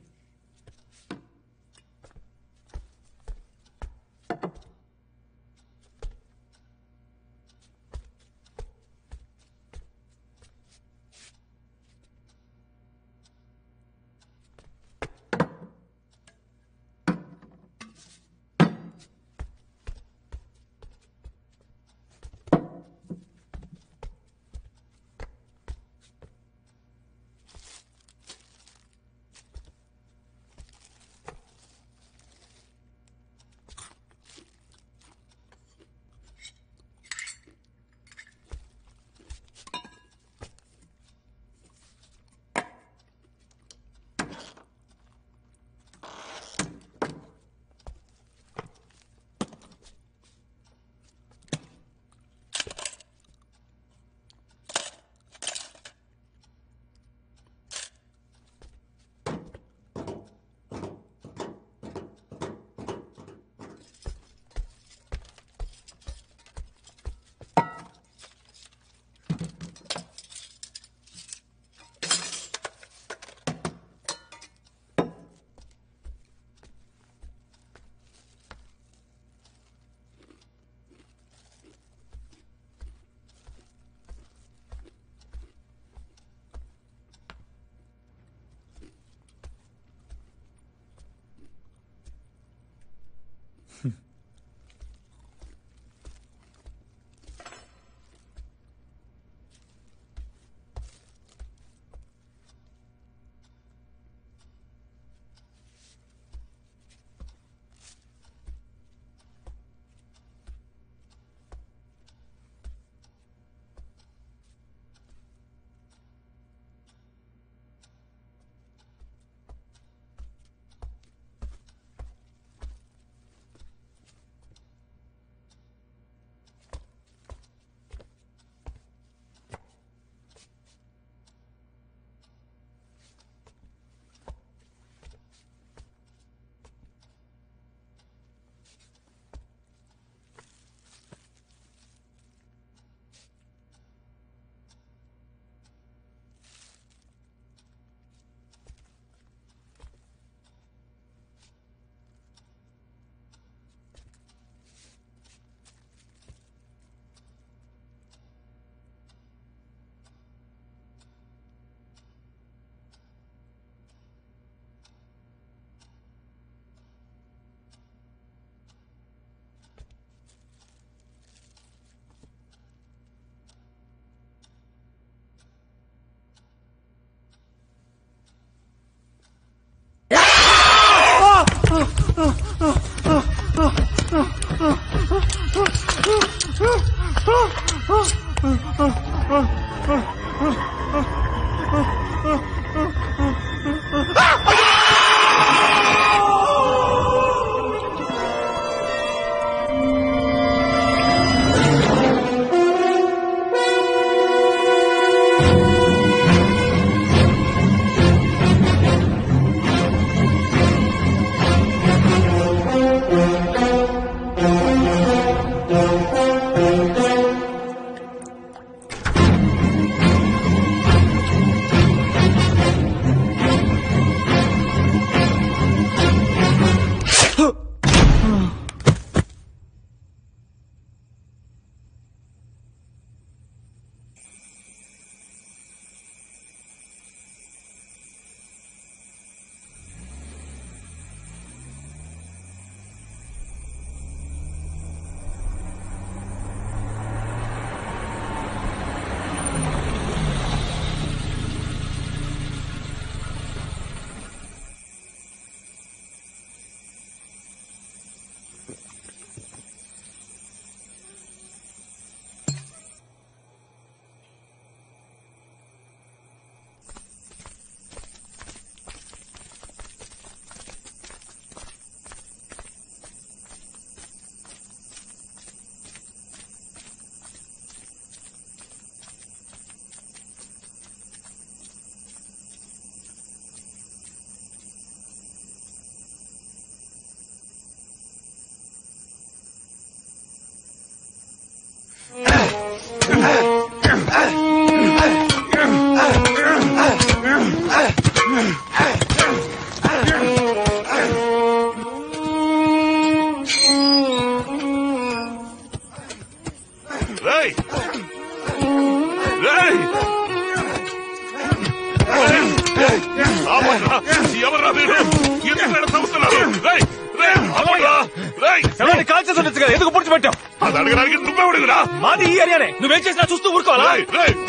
ఎందుకు పుడిచిపెట్టావు? అది అడగడానికి నువ్వే అడుగురా. మాది ఈ ఏరియానే, నువ్వేం చేసినా చూస్తూ ఊరుకోవాలా?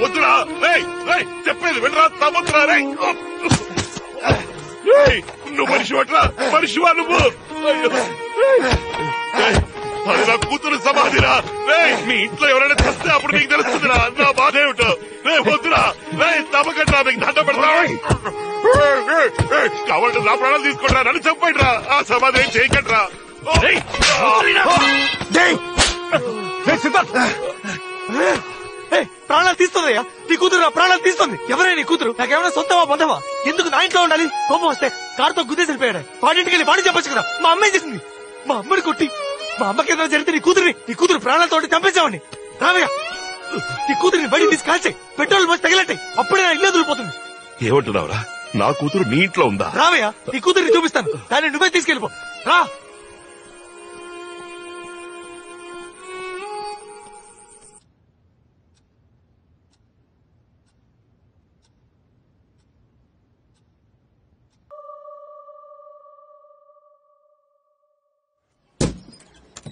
వద్దురా, చెప్పేది వినరా, తమ్ముతురా. నువ్వు మనిషి పట్రా, మనిషివా నువ్వు? అది నా కూతురు సమాధిరా. మీ ఇంట్లో ఎవరైనా తెస్తే అప్పుడు నీకు తెలుస్తుందిరా నా బాధ ఏమిటో. వద్దురా, తమ్మకట్రా, మీకు దండ పెడతా. కావాలంటే నా ప్రాణాలు తీసుకుంటా, నన్ను చంపండిరా. ఆ సమాధి ఏం చేయకండిరా. ప్రాణాలు తీస్తుందయ్యా, నీ కూతురు నా ప్రాణాలు తీస్తుంది. ఎవరైనా నీ కూతురు నాకేమైనా సొంతమా బంధమా? ఎందుకు నా ఇంట్లో ఉండాలి? కోపం వస్తే కారుతో గుద్దేసి వెళ్ళిపోయాడు. వాడింటికి వెళ్ళి వాడి చెప్పొచ్చు కదా. మా అమ్మాయి చేసింది. మా అమ్మని కొట్టి మా అమ్మకి ఏదైనా జరిగితే నీ కూతురు ప్రాణాలతో చంపేసావండి. రావయ్యా, నీ కూతురిని బయటికి తీసి కాల్చాయి, పెట్రోల్ పోసి తగిలట్టాయి. అప్పుడే నా ఇల్లు వదిలిపోతుంది. ఏమంటున్నావురా? నా కూతురు నీ ఇంట్లో ఉందా? రావయ్యా, నీ కూతురిని చూపిస్తాను, కానీ నువ్వే తీసుకెళ్ళిపో. రా.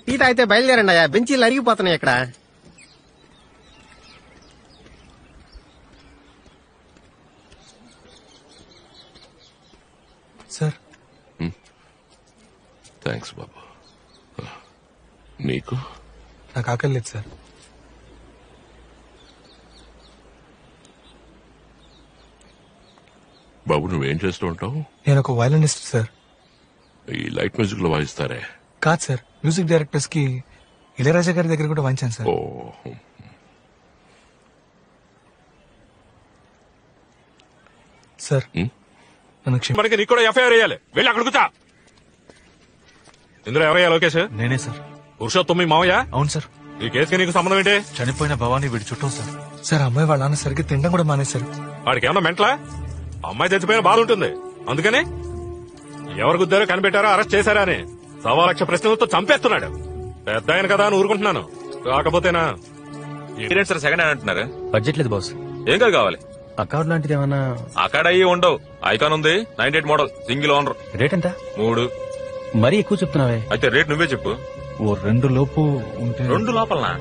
టీ తాగితే బయలుదేరండి అయ్యా, బెంచీలు అరిగిపోతున్నాయి ఇక్కడ. సార్. థ్యాంక్స్ బాబు. నీకు? నాకు ఆకలి లేదు సార్. బాబు నువ్వేం చేస్తూ ఉంటావు? నేను ఒక వయలినిస్ట్ సార్. ఈ లైట్ మ్యూజిక్ లో వాయిస్తారే? కాదు సార్, మ్యూజిక్ డైరెక్టర్స్ కి ఇళయరాజా గారి దగ్గర కూడా వాయించాను సార్. సార్ మనకి నీకు కూడా ఎఫ్ఐఆర్ వేయాలి. వెళ్ళి అక్కడ కూర్చో. ఇందులో ఎవరయ్యా లోకేష్? నేనే సార్. పురుషోత్తం మీ మావయ్య? అవును సార్. ఈ కేసుకి నీకు సంబంధం ఏంటి? చనిపోయిన భవానీ వీడి చుట్టూ సార్. సార్, అమ్మాయి వాళ్ళ నాన్న సరిగ్గా తినడం కూడా మానేశారు. వాడికి ఏమన్నా మెంట్లా? అమ్మాయి చచ్చిపోయిన బాధ ఉంటుంది, అందుకని ఎవరు గుద్దారో కనిపెట్టారో అరెస్ట్ చేశారా అని 1,00,000 ప్రశ్నలతో చంపేస్తున్నాడు. పెద్ద ఆయన కదా అని ఊరుకుంటున్నాను. కాకపోతేనా సార్ సెకండ్ హ్యాండ్ అంటున్నారు. బడ్జెట్ లేదు బాస్. ఏం కాదు కావాలి? అకౌంట్ లాంటిది ఏమన్నా? అక్కడ అయ్యి ఉండవు. ఐకాన్ ఉంది, 98 మోడల్, సింగిల్ ఓనర్. రేట్ ఎంత? 3. మరీ ఎక్కువ చెప్తున్నావే. అయితే రేట్ నువ్వే చెప్పు. ఓ 2 లోపు ఉంటే. 2 లోపలనా?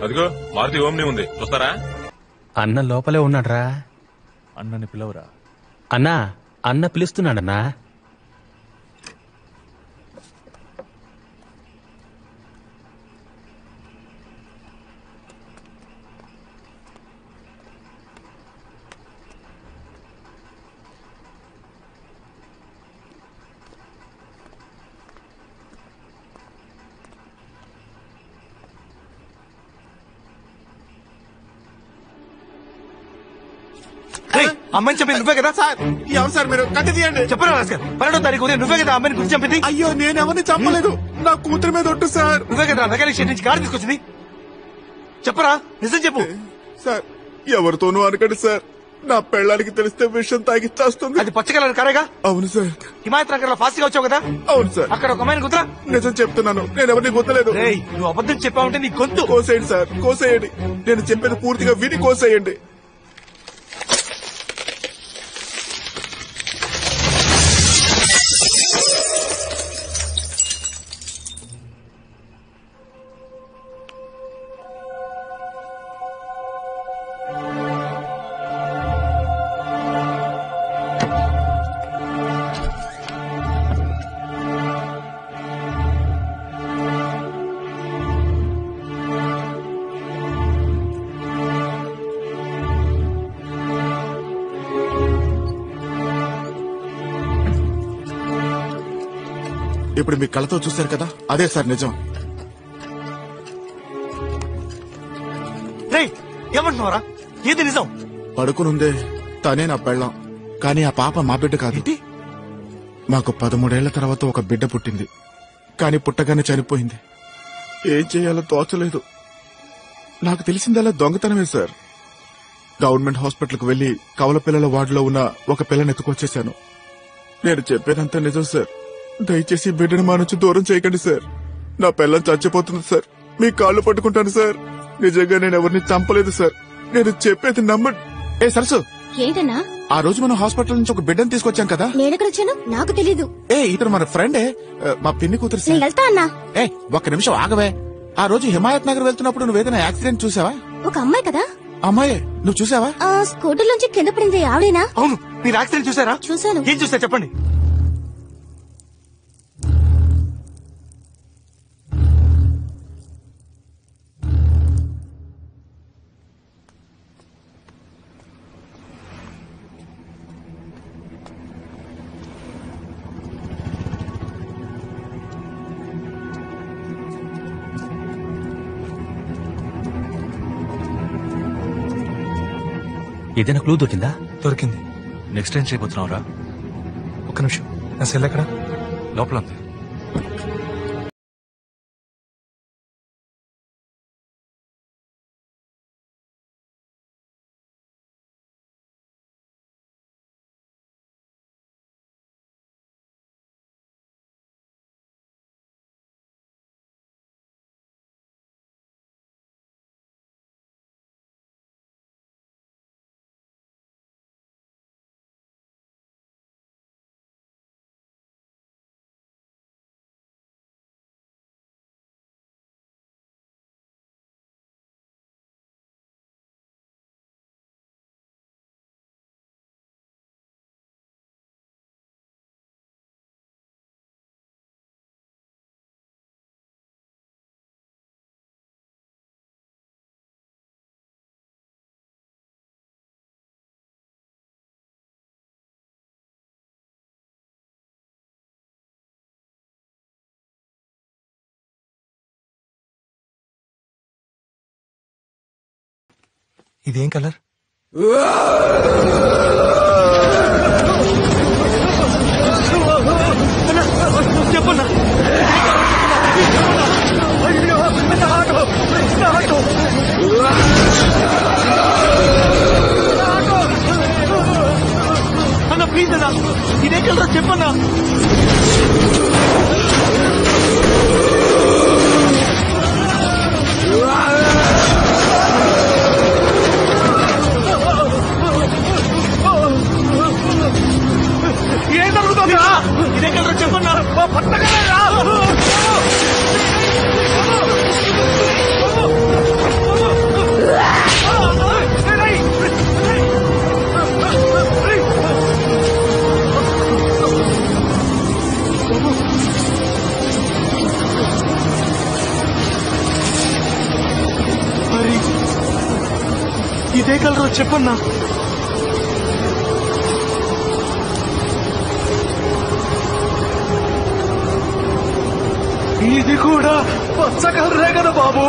అదిగో మారుతి ఓమ్ని ఉంది, చూస్తారా? అన్న లోపలే ఉన్నాడ్రా. అన్నని పిలవరా. అన్నా, అన్న పిలుస్తున్నాడన్నా. అమ్మాయిని చెప్పింది నువ్వే కదా సార్? ఎవరు సార్ మీరు? కట్టి తీయండి. చెప్పరా రాస్కర్, 12వ తారీఖు ఉదయం నువ్వే కదా అమ్మాయిని గురించి చంపింది? అయ్యో నేను ఎవరిని చంపలేదు, నా కూతురు మీద ఒట్టు సార్. నువ్వే కదా మెకానిక్ షెడ్ నుంచి కారు తీసుకొచ్చింది? చెప్పరా, నిజం చెప్పు సార్. ఎవరితోనూ అనకండి సార్, నా పెళ్ళానికి తెలిస్తే విషయం తాగి చేస్తుంది. అది పచ్చ కలర్ కారేగా? అవును సార్. హిమాయత్ నగర్ లో ఫాస్ట్ గా వచ్చావు కదా? అవును సార్. అక్కడ ఒక అమ్మాయిని గుర్తురా? నిజం చెప్తున్నాను, నేను ఎవరిని గుర్తలేదు. నువ్వు అబద్ధం చెప్పావంటే నీ గొంతు కోసేయండి సార్, కోసేయండి. నేను చెప్పేది పూర్తిగా విని కోసేయండి. ఇప్పుడు మీ కళ్ళతో చూశారు కదా, అదే సార్ నిజం. ఏమంటున్నారా? ఏది నిజం? పడుకునుందే తనే నా పెళ్ళాం, కానీ ఆ పాప మా బిడ్డ కాదు. మాకు 13 ఏళ్ల తర్వాత ఒక బిడ్డ పుట్టింది, కానీ పుట్టగానే చనిపోయింది. ఏం చేయాలో తోచలేదు. నాకు తెలిసిందల్లా దొంగతనమే సార్. గవర్నమెంట్ హాస్పిటల్కి వెళ్లి కవల పిల్లల వార్డులో ఉన్న ఒక పిల్లని ఎత్తుకొచ్చేశాను. నేను చెప్పేదంతా నిజం సార్. దయచేసి బిడ్డను మా నుంచి దూరం చేయకండి సార్. నా పిల్లని చచ్చిపోతుంది సార్, మీ కాళ్ళు పట్టుకుంటాను సార్. నిజంగా నేను ఎవరిని చంపలేదు సార్, నేను చెప్పేది నమ్మండి. ఏ సరసు, ఏంటన్నా? ఆ రోజు మనం హాస్పిటల్ నుంచి ఒక బిడ్డను తీసుకొచ్చాం కదా? నేనెక్కడొచ్చాను నాకు తెలీదు. ఇతను మన ఫ్రెండే, మా పిన్ని కూతురు సార్. వెళ్తా అన్నా. ఒక్క నిమిషం ఆగవే. ఆ రోజు హిమాయత్ నగర్ వెళ్తున్నప్పుడు నువ్వేదైనా యాక్సిడెంట్ చూసావా? ఒక అమ్మాయి కదా? అమ్మాయి నువ్వు చూసావా? స్కూటర్ నుంచి కింద పడింది ఆవిడేనా? అవును. మీరు యాక్సిడెంట్ చూసారా? చూసాను. ఏం చూసా చెప్పండి. ఏదైనా క్లూ దొరికిందా? దొరికింది. నెక్స్ట్ ఏం చేయబోతున్నావురా? ఒక్క నిమిషం, నా సెల్ ఎక్కడ? లోపల ఉంది. ఇదేం కలర్? చెప్పన్నా. అన్న ప్లీజ్ అన్నా, ఇదే కలర్ చెప్పన్నా. ఏం జరుగుతుందా? ఇదే కలర్ చెప్పన్నా. పట్టగలరా? మరి ఇదే కలర్ చెప్పన్నా. ఇది కూడా పచ్చ కలరే కదా బాబు?